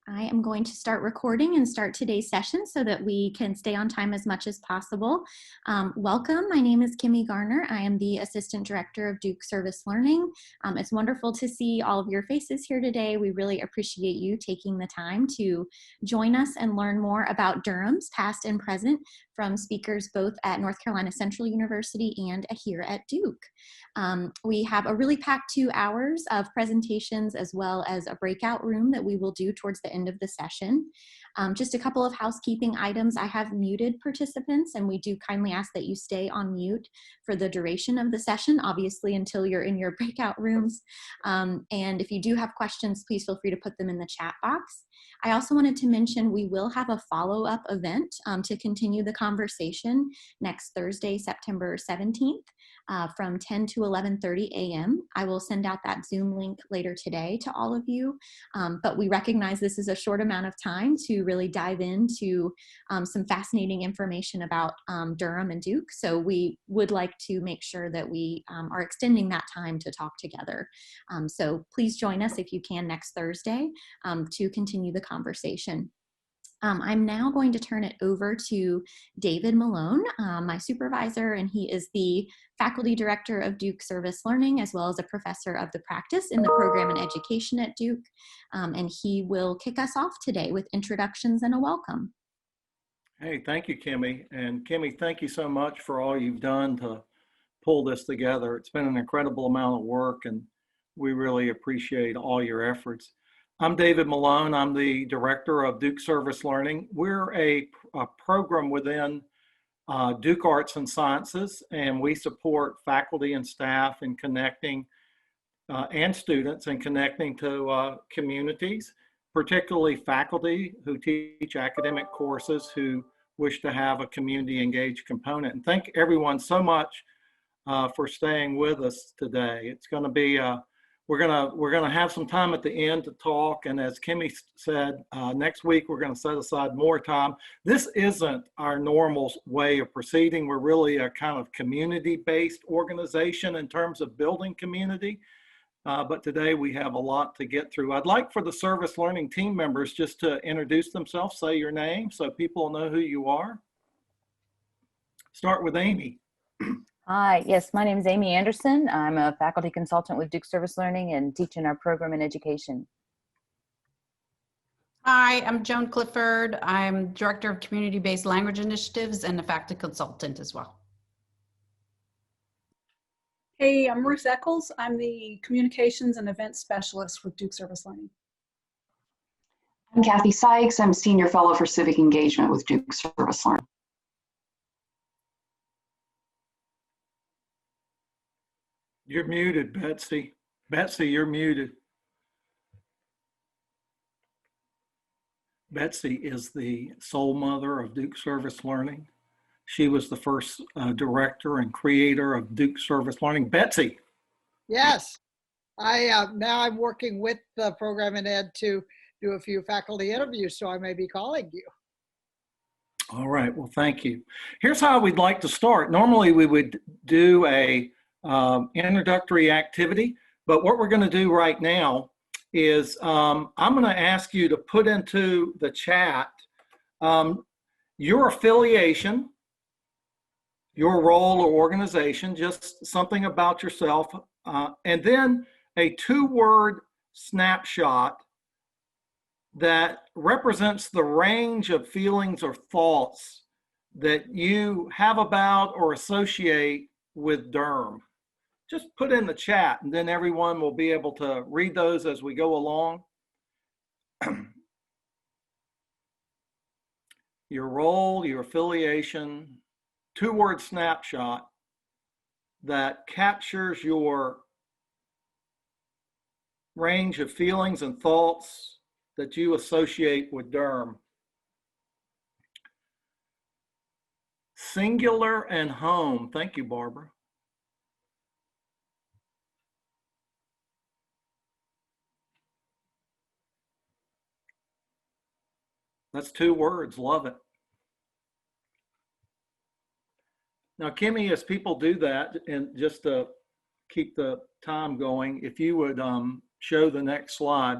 I am going to start recording and start today's session so that we can stay on time as much as possible. Welcome, my name is Kimmy Garner. I am the Assistant Director of Duke Service Learning. It's wonderful to see all of your faces here today. We really appreciate you taking the time to join us and learn more about Durham's past and present from speakers both at North Carolina Central University and here at Duke. We have a really packed 2 hours of presentations as well as a breakout room that we will do towards the end of the session. Just a couple of housekeeping items. I have muted participants, and we do kindly ask that you stay on mute for the duration of the session, obviously until you're in your breakout rooms. And if you do have questions, please feel free to put them in the chat box. I also wanted to mention we will have a follow-up event to continue the conversation next Thursday, September 17th. From 10 to 11:30 a.m. I will send out that Zoom link later today to all of you, but we recognize this is a short amount of time to really dive into some fascinating information about Durham and Duke, so we would like to make sure that we are extending that time to talk together. So please join us if you can next Thursday to continue the conversation. I'm now going to turn it over to David Malone, my supervisor, and he is the faculty director of Duke Service Learning, as well as a professor of the practice in the program in education at Duke. And he will kick us off today with introductions and a welcome. Hey, thank you, Kimmy. And Kimmy, thank you so much for all you've done to pull this together. It's been an incredible amount of work, and we really appreciate all your efforts. I'm David Malone. I'm the director of Duke Service Learning. We're a program within Duke Arts and Sciences, and we support faculty and staff in connecting and students in connecting to communities, particularly faculty who teach academic courses who wish to have a community engaged component. And thank everyone so much for staying with us today. It's going to be we're gonna have some time at the end to talk, and as Kimmy said, next week we're going to set aside more time. This isn't our normal way of proceeding. We're really a kind of community-based organization in terms of building community, but today we have a lot to get through. I'd like for the Service Learning team members just to introduce themselves, say your name so people know who you are. Start with Amy. Hi, yes, my name is Amy Anderson. I'm a faculty consultant with Duke Service Learning and teach in our program in education. Hi, I'm Joan Clifford. I'm Director of Community-Based Language Initiatives and a faculty consultant as well. Hey, I'm Ruth Eccles. I'm the Communications and Events Specialist with Duke Service Learning. I'm Kathy Sykes. I'm Senior Fellow for Civic Engagement with Duke Service Learning. You're muted, Betsy. Betsy, you're muted. Betsy is the sole mother of Duke Service Learning. She was the first director and creator of Duke Service Learning. Betsy. Yes, now I'm working with the program in ed to do a few faculty interviews, so I may be calling you. All right, well, thank you. Here's how we'd like to start. Normally we would do a introductory activity, but what we're going to do right now is I'm going to ask you to put into the chat your affiliation, your role or organization, just something about yourself, and then a 2-word snapshot that represents the range of feelings or thoughts that you have about or associate with Durham. Just put in the chat, and then everyone will be able to read those as we go along. Your role, your affiliation, 2-word snapshot that captures your range of feelings and thoughts that you associate with Durham. Singular and home. Thank you, Barbara. That's 2 words, love it. Now, Kimmy, as people do that, and just to keep the time going, if you would show the next slide.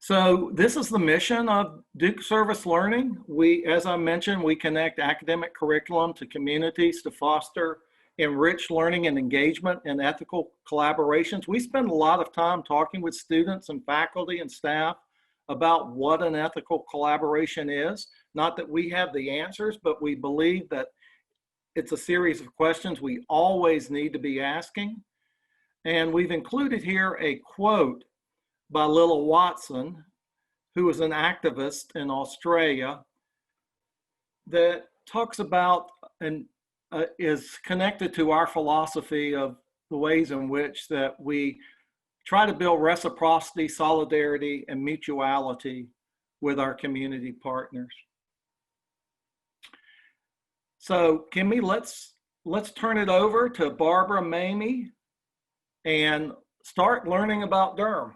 So this is the mission of Duke Service Learning. As I mentioned, we connect academic curriculum to communities to foster enriched learning and engagement and ethical collaborations. We spend a lot of time talking with students and faculty and staff about what an ethical collaboration is. Not that we have the answers, but we believe that it's a series of questions we always need to be asking. And we've included here a quote by Lilla Watson, who is an activist in Australia, that talks about and is connected to our philosophy of the ways in which that we try to build reciprocity, solidarity, and mutuality with our community partners. So Kimmy, let's turn it over to Barbara Mamie and start learning about Durham.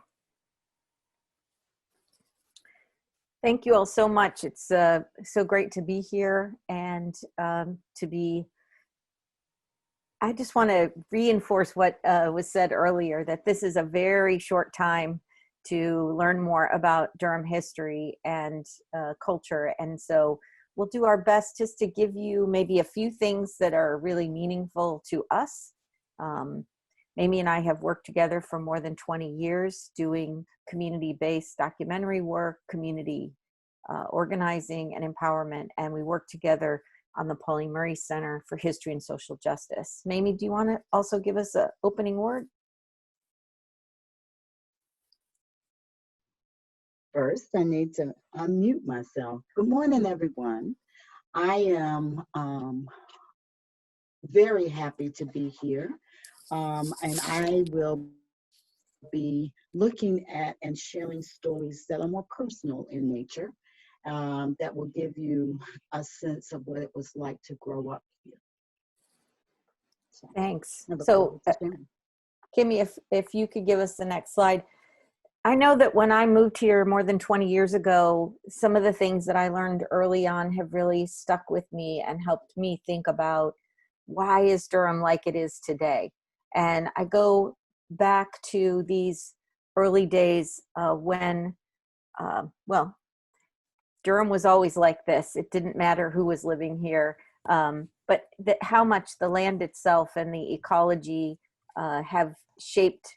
Thank you all so much. It's so great to be here and I just want to reinforce what was said earlier, that this is a very short time to learn more about Durham history and culture. And so we'll do our best just to give you maybe a few things that are really meaningful to us. Mamie and I have worked together for more than 20 years doing community-based documentary work, community organizing and empowerment, and we work together on the Pauli Murray Center for History and Social Justice. Mamie, do you want to also give us an opening word? First, I need to unmute myself. Good morning, everyone. I am very happy to be here, and I will be looking at and sharing stories that are more personal in nature, that will give you a sense of what it was like to grow up here. So, thanks. So, Kimmy, if you could give us the next slide. I know that when I moved here more than 20 years ago, some of the things that I learned early on have really stuck with me and helped me think about why is Durham like it is today. And I go back to these early days when, well, Durham was always like this. It didn't matter who was living here, but how much the land itself and the ecology have shaped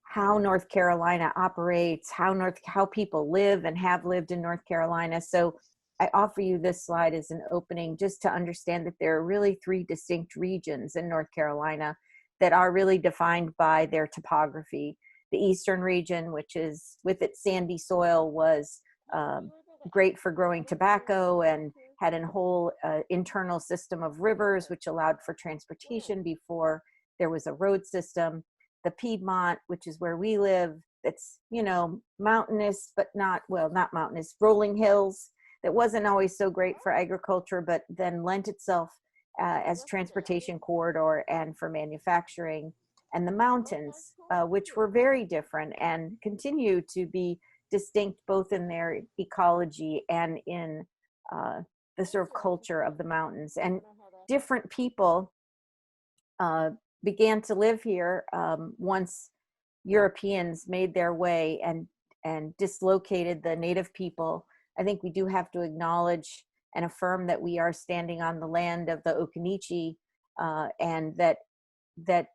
how North Carolina operates, how people live and have lived in North Carolina. So I offer you this slide as an opening just to understand that there are really three distinct regions in North Carolina that are really defined by their topography. The eastern region, which is with its sandy soil, was great for growing tobacco and had a whole internal system of rivers, which allowed for transportation before there was a road system. The Piedmont, which is where we live, it's, you know, mountainous, but not mountainous, rolling hills. That wasn't always so great for agriculture, but then lent itself as transportation corridor and for manufacturing. And the mountains, which were very different and continue to be distinct both in their ecology and in the sort of culture of the mountains. And different people began to live here once Europeans made their way and dislocated the native people. I think we do have to acknowledge and affirm that we are standing on the land of the Occaneechi, and that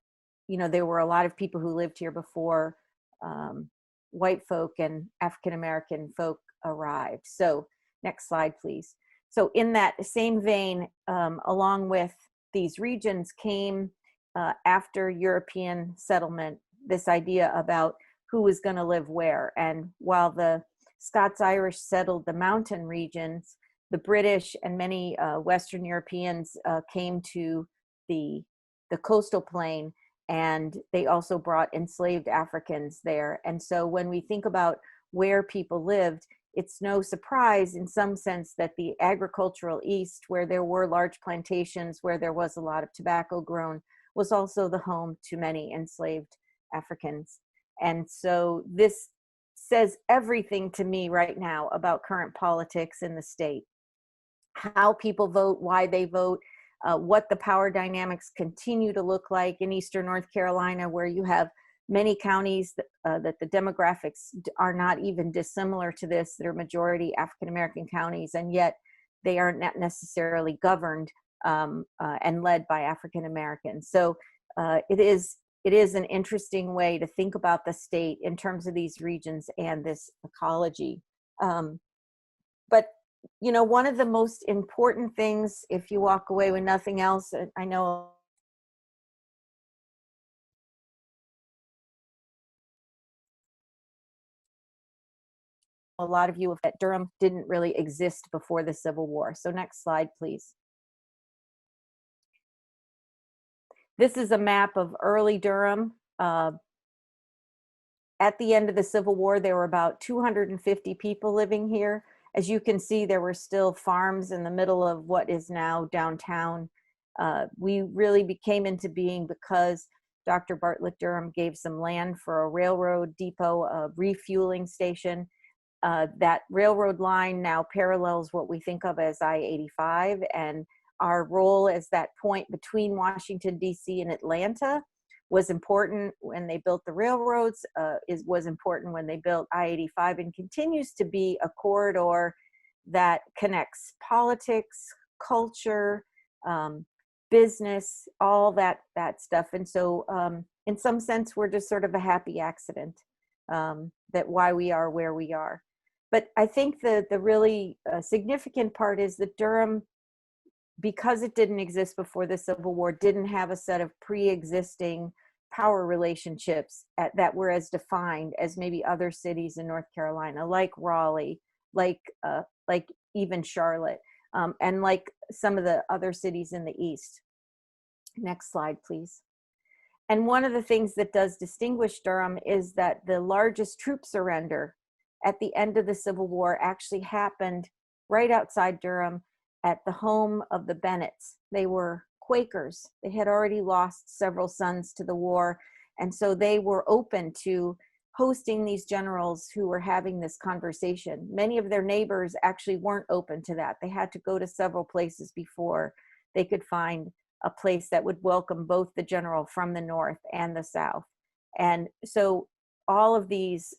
you know, there were a lot of people who lived here before white folk and African American folk arrived. So next slide, please. So in that same vein, along with these regions came after European settlement, this idea about who was going to live where. And while the Scots-Irish settled the mountain regions, the British and many Western Europeans came to the coastal plain, and they also brought enslaved Africans there. And so when we think about where people lived, it's no surprise in some sense that the agricultural East, where there were large plantations, where there was a lot of tobacco grown, was also the home to many enslaved Africans. And so this says everything to me right now about current politics in the state. How people vote, why they vote, what the power dynamics continue to look like in Eastern North Carolina, where you have many counties that the demographics are not even dissimilar to this. They're majority African American counties, and yet they are not necessarily governed and led by African Americans. So it is an interesting way to think about the state in terms of these regions and this ecology. But you know, one of the most important things, if you walk away with nothing else, I know a lot of you, that Durham didn't really exist before the Civil War. So next slide, please. This is a map of early Durham. At the end of the Civil War, there were about 250 people living here. As you can see, there were still farms in the middle of what is now downtown. We really came into being because Dr. Bartlett Durham gave some land for a railroad depot, a refueling station. That railroad line now parallels what we think of as I-85, and our role as that point between Washington, D.C. and Atlanta was important when they built the railroads, was important when they built I-85, and continues to be a corridor that connects politics, culture, business, all that stuff. And so in some sense, we're just sort of a happy accident that why we are where we are. But I think the really significant part is that Durham, because it didn't exist before the Civil War, didn't have a set of pre-existing power relationships that were as defined as maybe other cities in North Carolina, like Raleigh, like even Charlotte, and like some of the other cities in the East. Next slide, please. And one of the things that does distinguish Durham is that the largest troop surrender at the end of the Civil War actually happened right outside Durham at the home of the Bennetts. They were Quakers. They had already lost several sons to the war, and so they were open to hosting these generals who were having this conversation. Many of their neighbors actually weren't open to that. They had to go to several places before they could find a place that would welcome both the general from the North and the South. And so all of these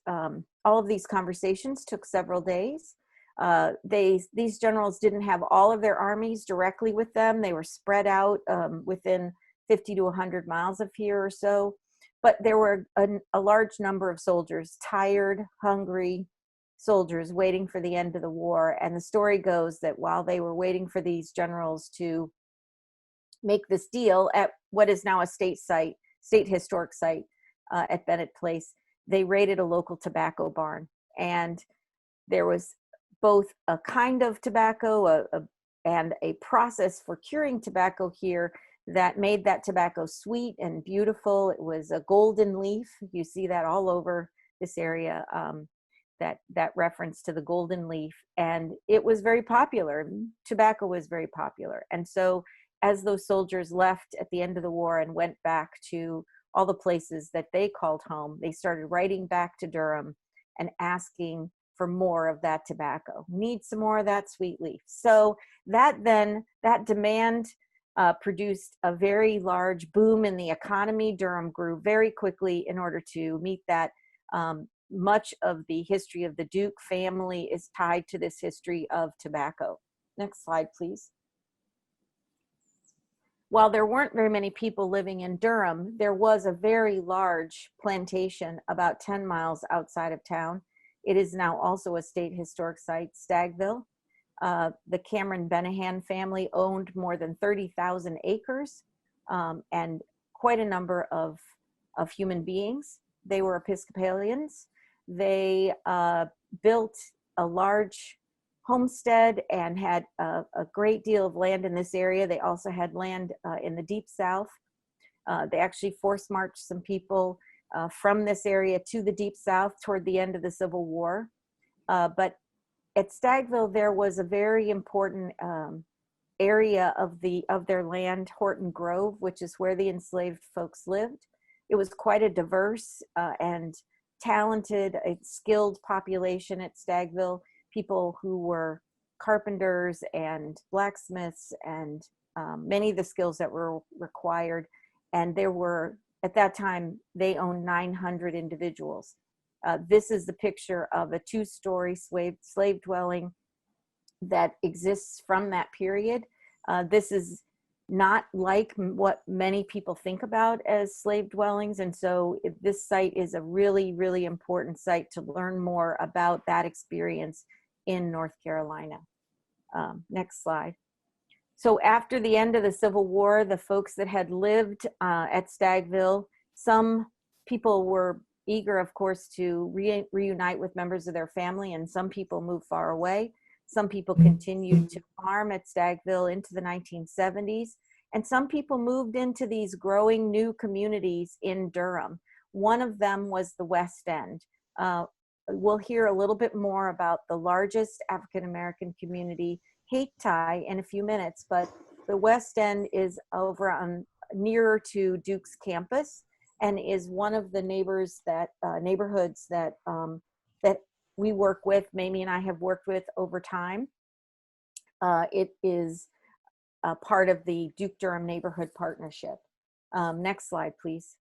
conversations took several days. These generals didn't have all of their armies directly with them. They were spread out within 50 to 100 miles of here or so. But there were a large number of soldiers, tired, hungry soldiers waiting for the end of the war. And the story goes that while they were waiting for these generals to make this deal at what is now a state historic site at Bennett Place, they raided a local tobacco barn. And there was both a kind of tobacco and a process for curing tobacco here that made that tobacco sweet and beautiful. It was a golden leaf. You see that all over this area, that reference to the golden leaf. And it was very popular. Tobacco was very popular. And so as those soldiers left at the end of the war and went back to all the places that they called home, they started writing back to Durham and asking for more of that tobacco. Need some more of that sweet leaf. So that demand produced a very large boom in the economy. Durham grew very quickly in order to meet that. Much of the history of the Duke family is tied to this history of tobacco. Next slide, please. While there weren't very many people living in Durham, there was a very large plantation about 10 miles outside of town. It is now also a state historic site, Staggville. The Cameron Benahan family owned more than 30,000 acres and quite a number of human beings. They were Episcopalians. They built a large homestead and had a great deal of land in this area. They also had land in the Deep South. They actually force marched some people from this area to the Deep South toward the end of the Civil War. But at Staggville, there was a very important area of their land, Horton Grove, which is where the enslaved folks lived. It was quite a diverse and talented, skilled population at Staggville, people who were carpenters and blacksmiths and many of the skills that were required. And there were At that time, they owned 900 individuals. This is the picture of a 2-story slave dwelling that exists from that period. This is not like what many people think about as slave dwellings. And so this site is a really, really important site to learn more about that experience in North Carolina. Next slide. So after the end of the Civil War, the folks that had lived at Staggville, some people were eager, of course, to reunite with members of their family, and some people moved far away. Some people continued to farm at Staggville into the 1970s, and some people moved into these growing new communities in Durham. One of them was the West End. We'll hear a little bit more about the largest African-American community, Hayti, in a few minutes, but the West End is over on nearer to Duke's campus and is one of the neighborhoods that that we work with, Mamie and I have worked with over time. It is a part of the Duke-Durham Neighborhood Partnership. Next slide, please.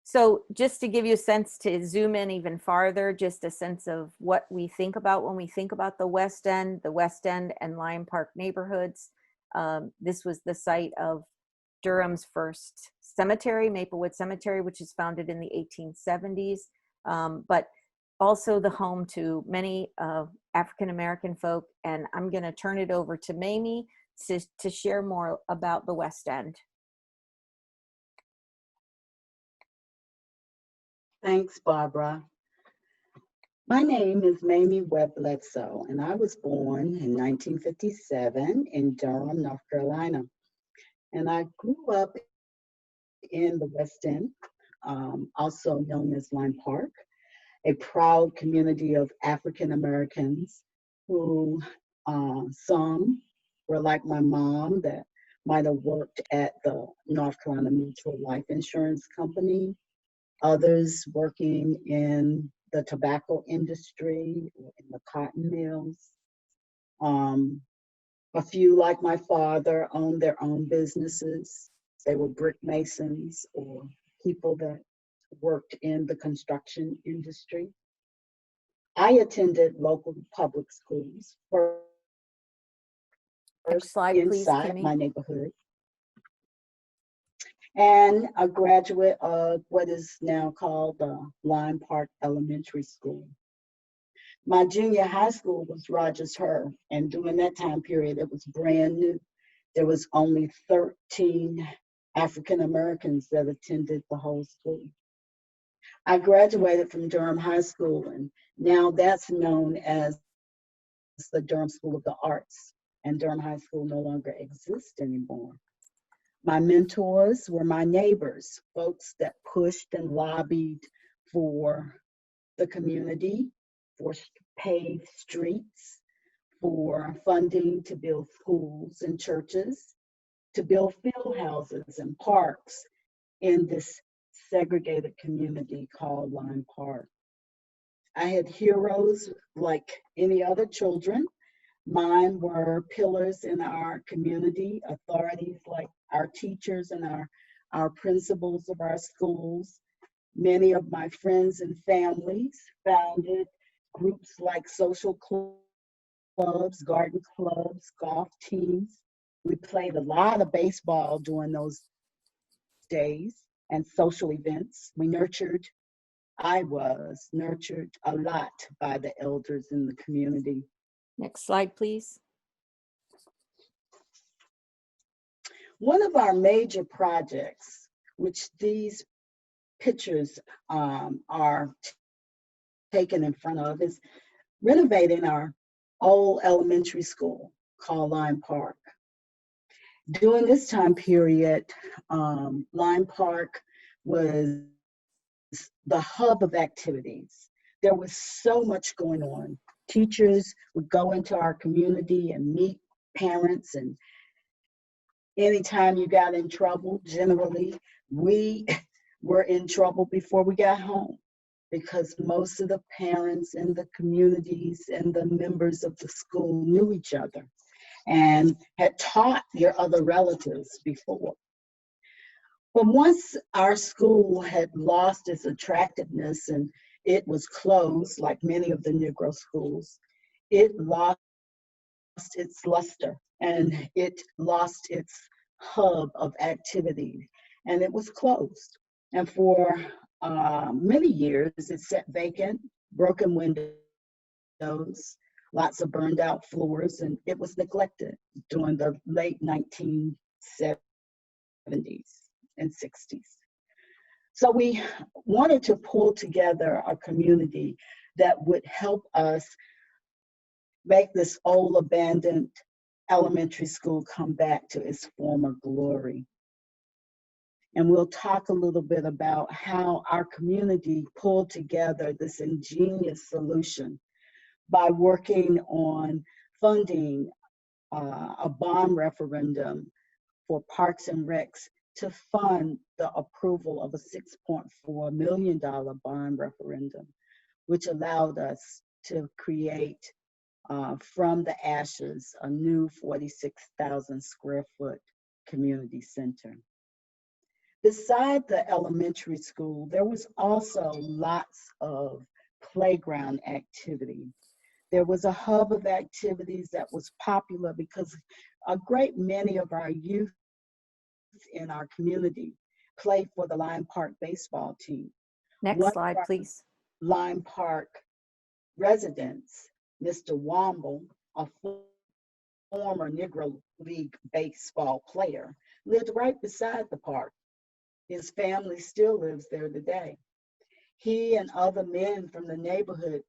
So just to give you a sense, to zoom in even farther, just a sense of what we think about when we think about the West End and Lyon Park neighborhoods. This was the site of Durham's first cemetery, Maplewood Cemetery, which was founded in the 1870s, but also the home to many African-American folk. And I'm going to turn it over to Mamie to share more about the West End. Thanks, Barbara. My name is Mayme Webb-Bledsoe, and I was born in 1957 in Durham, North Carolina. And I grew up in the West End, also known as Lyon Park, a proud community of African Americans who some were like my mom that might have worked at the North Carolina Mutual Life Insurance Company, others working in the tobacco industry or in the cotton mills. A few, like my father, owned their own businesses. They were brick masons or people that worked in the construction industry. I attended local public schools first Next slide, please, inside Kimmy. my neighborhood, and a graduate of what is now called the Lyon Park Elementary School. My junior high school was Rogers Her, and during that time period, it was brand new. There was only 13 African Americans that attended the whole school. I graduated from Durham High School, and now that's known as the Durham School of the Arts, and Durham High School no longer exists anymore. My mentors were my neighbors, folks that pushed and lobbied for the community, for paved streets, for funding to build schools and churches, to build field houses and parks in this segregated community called Lyon Park. I had heroes like any other children. Mine were pillars in our community, authorities like our teachers and our principals of our schools. Many of my friends and families founded groups like social clubs, garden clubs, golf teams. We played a lot of baseball during those days and social events. I was nurtured a lot by the elders in the community. Next slide, please. One of our major projects, which these pictures are taken in front of, is renovating our old elementary school called Lyon Park. During this time period, Lyon Park was the hub of activities. There was so much going on. Teachers would go into our community and meet parents, and anytime you got in trouble, generally, we were in trouble before we got home, because most of the parents in the communities and the members of the school knew each other. and had taught your other relatives before. But once our school had lost its attractiveness and it was closed, like many of the Negro schools, it lost its luster and it lost its hub of activity, and it was closed. And for many years, it sat vacant, broken windows, lots of burned out floors, and it was neglected during the late 1970s and 60s. So we wanted to pull together a community that would help us make this old abandoned elementary school come back to its former glory. And we'll talk a little bit about how our community pulled together this ingenious solution by working on funding a bond referendum for Parks and Recs to fund the approval of a $6.4 million bond referendum, which allowed us to create from the ashes a new 46,000 square foot community center. Beside the elementary school, there was also lots of playground activity. There was a hub of activities that was popular because a great many of our youth in our community played for the Lime Park baseball team. Next slide, please. Lime Park residents, Mr. Womble, a former Negro League baseball player, lived right beside the park. His family still lives there today. He and other men from the neighborhood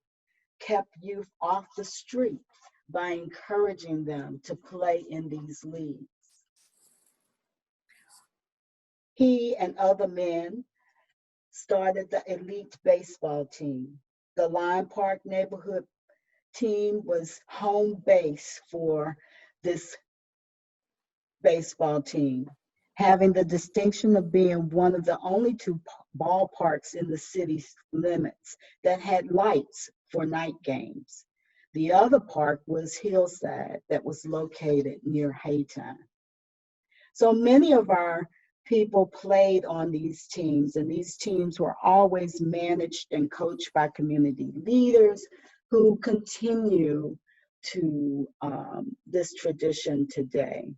kept youth off the street by encouraging them to play in these leagues. He and other men started the elite baseball team. The Lime Park neighborhood team was home base for this baseball team, having the distinction of being one of the only two ballparks in the city's limits that had lights for night games. The other park was Hillside, that was located near Haytime. So many of our people played on these teams, and these teams were always managed and coached by community leaders who continue to this tradition today.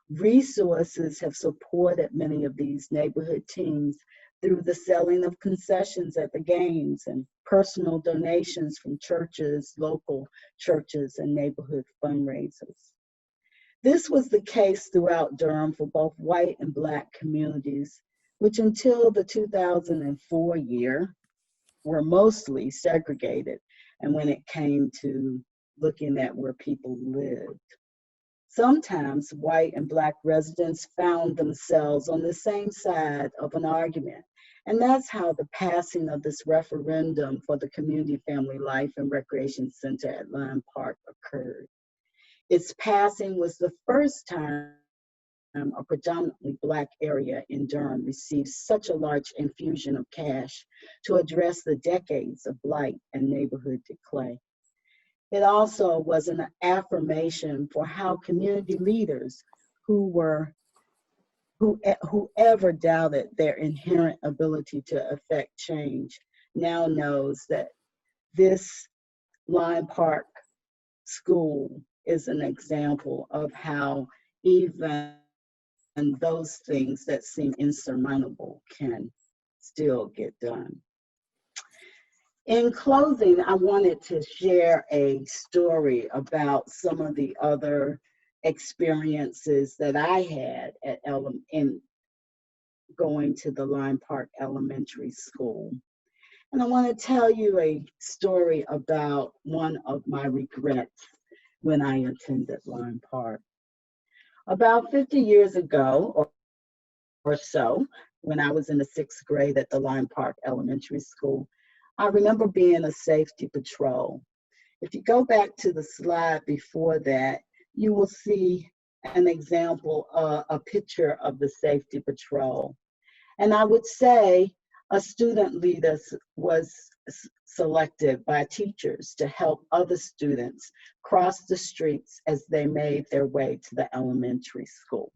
Resources have supported many of these neighborhood teams through the selling of concessions at the games and personal donations from churches, local churches, and neighborhood fundraisers. This was the case throughout Durham for both white and Black communities, which until the 2004 year were mostly segregated, and when it came to looking at where people lived. Sometimes white and Black residents found themselves on the same side of an argument. And that's how the passing of this referendum for the Community Family Life and Recreation Center at Lime Park occurred. Its passing was the first time a predominantly Black area in Durham received such a large infusion of cash to address the decades of blight and neighborhood decay. It also was an affirmation for how community leaders whoever doubted their inherent ability to affect change now knows that this Lime Park school is an example of how even those things that seem insurmountable can still get done. In closing, I wanted to share a story about some of the other experiences that I had in going to the Lime Park Elementary School. And I want to tell you a story about one of my regrets when I attended Lime Park. About 50 years ago or so, when I was in the 6th grade at the Lime Park Elementary School, I remember being a safety patrol. If you go back to the slide before that, you will see an example, a picture of the safety patrol. And I would say A student leader was selected by teachers to help other students cross the streets as they made their way to the elementary school.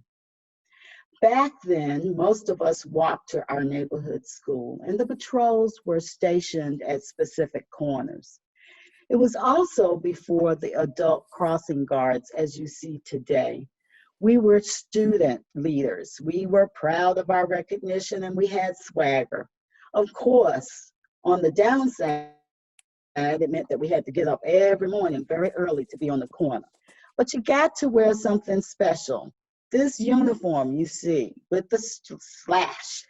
Back then, most of us walked to our neighborhood school, and the patrols were stationed at specific corners. It was also before the adult crossing guards as you see today. We were student leaders. We were proud of our recognition and we had swagger. Of course, on the downside, it meant that we had to get up every morning very early to be on the corner. But you got to wear something special. This uniform you see with the slash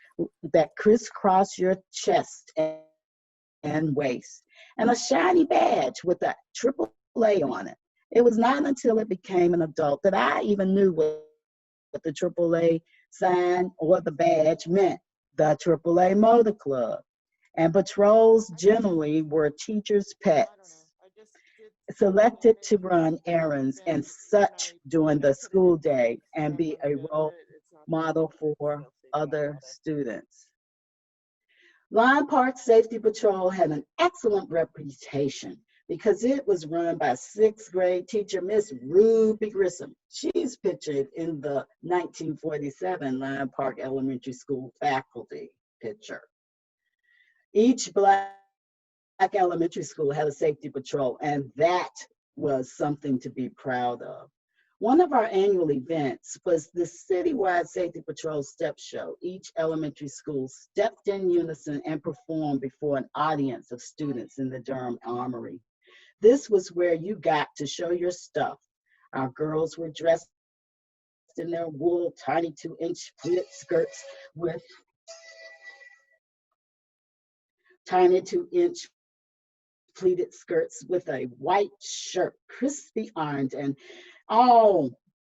that crisscross your chest and waist, and a shiny badge with a AAA on it. It was not until it became an adult that I even knew what the AAA sign or the badge meant, the AAA Motor Club. And patrols generally were teachers' pets, selected to run errands and such during the school day and be a role model for other students. Lion Park Safety Patrol had an excellent reputation because it was run by 6th grade teacher, Miss Ruby Grissom. She's pictured in the 1947 Lion Park Elementary School faculty picture. Each Black elementary school had a safety patrol, and that was something to be proud of. One of our annual events was the citywide safety patrol step show. Each elementary school stepped in unison and performed before an audience of students in the Durham Armory. This was where you got to show your stuff. Our girls were dressed in their wool, tiny 2-inch pleated skirts with pleated skirts with a white shirt, crispy ironed, and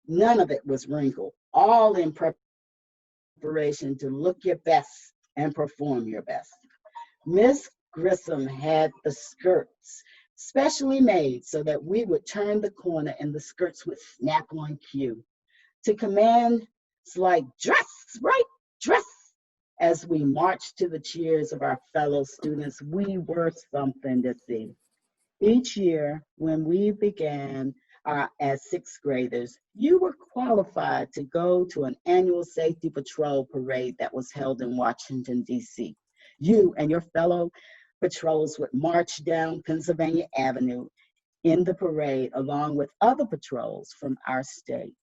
none of it was wrinkled, all in preparation to look your best and perform your best. Miss Grissom had the skirts specially made so that we would turn the corner and the skirts would snap on cue. To commands like, dress, right, dress, as we marched to the cheers of our fellow students, we were something to see. Each year, when we began as 6th graders, you were qualified to go to an annual safety patrol parade that was held in Washington, D.C. You and your fellow patrols would march down Pennsylvania Avenue in the parade along with other patrols from our state.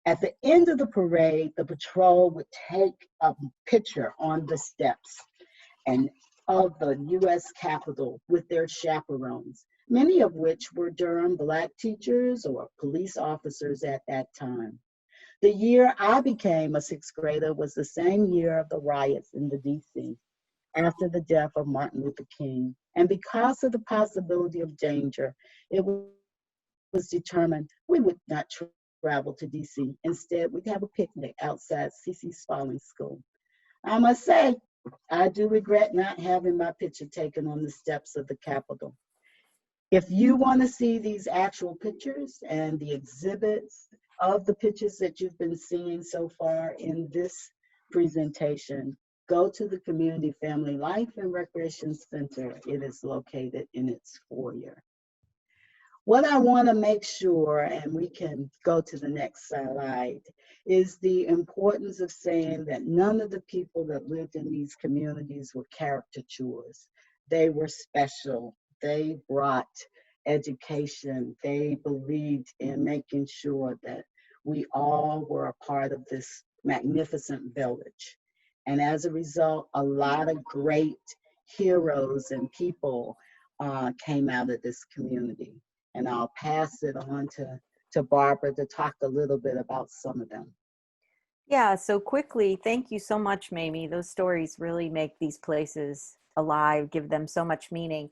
At the end of the parade, the patrol would take a picture on the steps and of the U.S. Capitol with their chaperones, many of which were Durham Black teachers or police officers at that time. The year I became a 6th grader was the same year of the riots in the D.C. after the death of Martin Luther King. And because of the possibility of danger, it was determined we would not travel to D.C. Instead, we'd have a picnic outside C.C. Spalding School. I must say, I do regret not having my picture taken on the steps of the Capitol. If you want to see these actual pictures and the exhibits of the pictures that you've been seeing so far in this presentation, go to the Community Family Life and Recreation Center. It is located in its foyer. What I want to make sure, and we can go to the next slide, is the importance of saying that none of the people that lived in these communities were caricatures. They were special. They brought education. They believed in making sure that we all were a part of this magnificent village. And as a result, a lot of great heroes and people came out of this community. And I'll pass it on to Barbara to talk a little bit about some of them. Yeah, so quickly, thank you so much, Mamie. Those stories really make these places alive, give them so much meaning.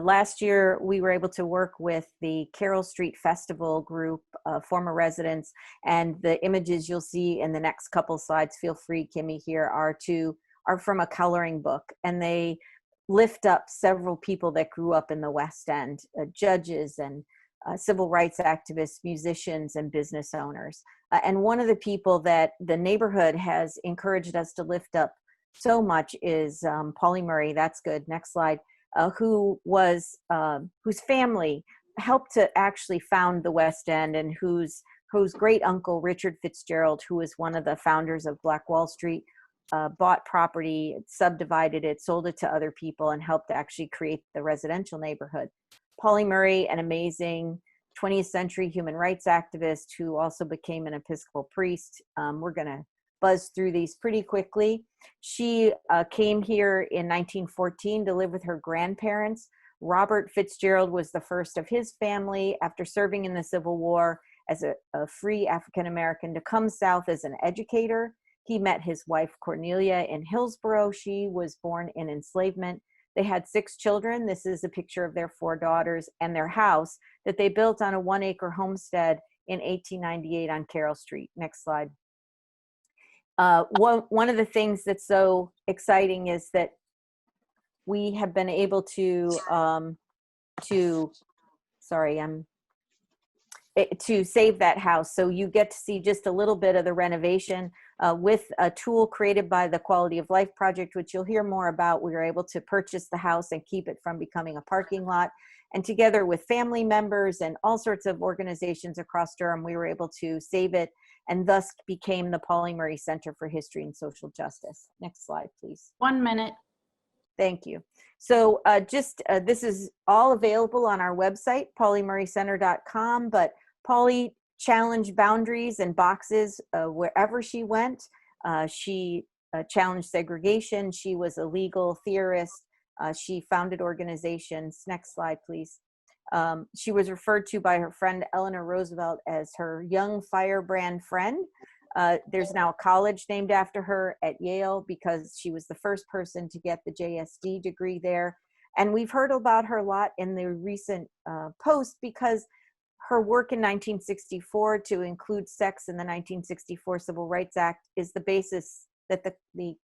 Last year, we were able to work with the Carroll Street Festival group, former residents, and the images you'll see in the next couple slides, feel free, Kimmy, here, are from a coloring book, and they lift up several people that grew up in the West End, judges and civil rights activists, musicians, and business owners. And one of the people that the neighborhood has encouraged us to lift up so much is Pauli Murray. That's good. Next slide. Who was whose family helped to actually found the West End, and whose great uncle Richard Fitzgerald, who was one of the founders of Black Wall Street, bought property, subdivided it, sold it to other people, and helped to actually create the residential neighborhood. Pauli Murray, an amazing 20th century human rights activist who also became an Episcopal priest. We're going to buzz through these pretty quickly. She came here in 1914 to live with her grandparents. Robert Fitzgerald was the first of his family, after serving in the Civil War as a free African American, to come south as an educator. He met his wife Cornelia in Hillsborough. She was born in enslavement. They had 6 children. This is a picture of their 4 daughters and their house that they built on a 1-acre homestead in 1898 on Carroll Street. Next slide. One of the things that's so exciting is that we have been able to save that house. So you get to see just a little bit of the renovation with a tool created by the Quality of Life Project, which you'll hear more about. We were able to purchase the house and keep it from becoming a parking lot. And together with family members and all sorts of organizations across Durham, we were able to save it, and thus became the Pauli Murray Center for History and Social Justice. Next slide, please. 1 minute. Thank you. So this is all available on our website, paulymurraycenter.com, but Pauli challenged boundaries and boxes wherever she went. She challenged segregation. She was a legal theorist. She founded organizations. Next slide, please. She was referred to by her friend Eleanor Roosevelt as her young firebrand friend. There's now a college named after her at Yale because she was the first person to get the JSD degree there. And we've heard about her a lot in the recent post because her work in 1964 to include sex in the 1964 Civil Rights Act is the basis that the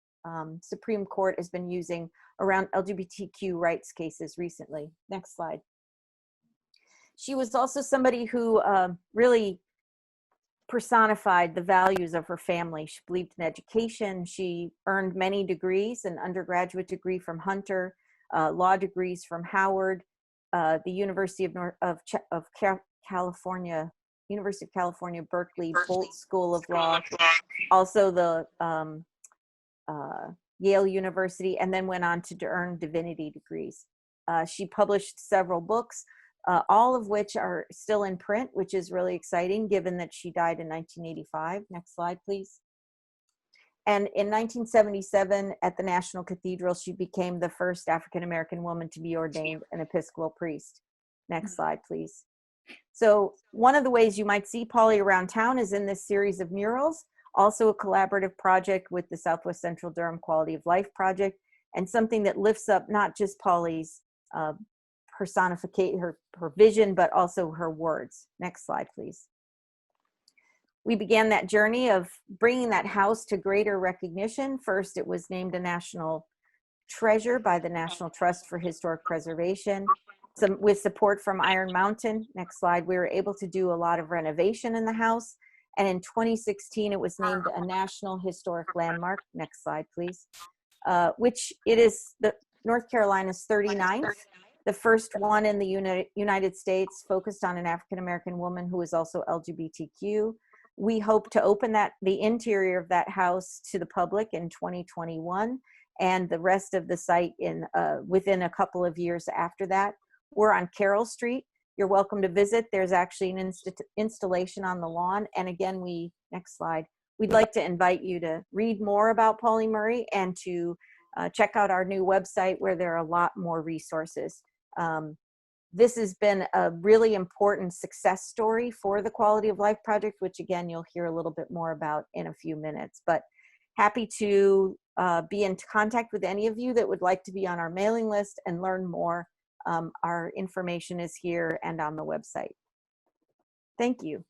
Supreme Court has been using around LGBTQ rights cases recently. Next slide. She was also somebody who really personified the values of her family. She believed in education. She earned many degrees, an undergraduate degree from Hunter, law degrees from Howard, the University of California, University of California, Berkeley, Bolt School of Law, also the Yale University, and then went on to earn divinity degrees. She published several books, all of which are still in print, which is really exciting given that she died in 1985. Next slide, please. And in 1977 at the National Cathedral, she became the first African-American woman to be ordained an Episcopal priest. Next slide, please. So one of the ways you might see Pauli around town is in this series of murals, also a collaborative project with the Southwest Central Durham Quality of Life Project, and something that lifts up not just Pauli's personification, her vision, but also her words. Next slide, please. We began that journey of bringing that house to greater recognition. First, it was named a national treasure by the National Trust for Historic Preservation. With support from Iron Mountain. Next slide. We were able to do a lot of renovation in the house. And in 2016, it was named a National Historic Landmark. Next slide, please. Which it is North Carolina's 39th, the first one in the United States focused on an African-American woman who is also LGBTQ. We hope to open the interior of that house to the public in 2021, and the rest of the site within a couple of years after that. We're on Carroll Street. You're welcome to visit. There's actually an installation on the lawn. And again, next slide. We'd like to invite you to read more about Pauli Murray and to check out our new website where there are a lot more resources. This has been a really important success story for the Quality of Life Project, which again, you'll hear a little bit more about in a few minutes. But happy to be in contact with any of you that would like to be on our mailing list and learn more. Our information is here and on the website. Thank you.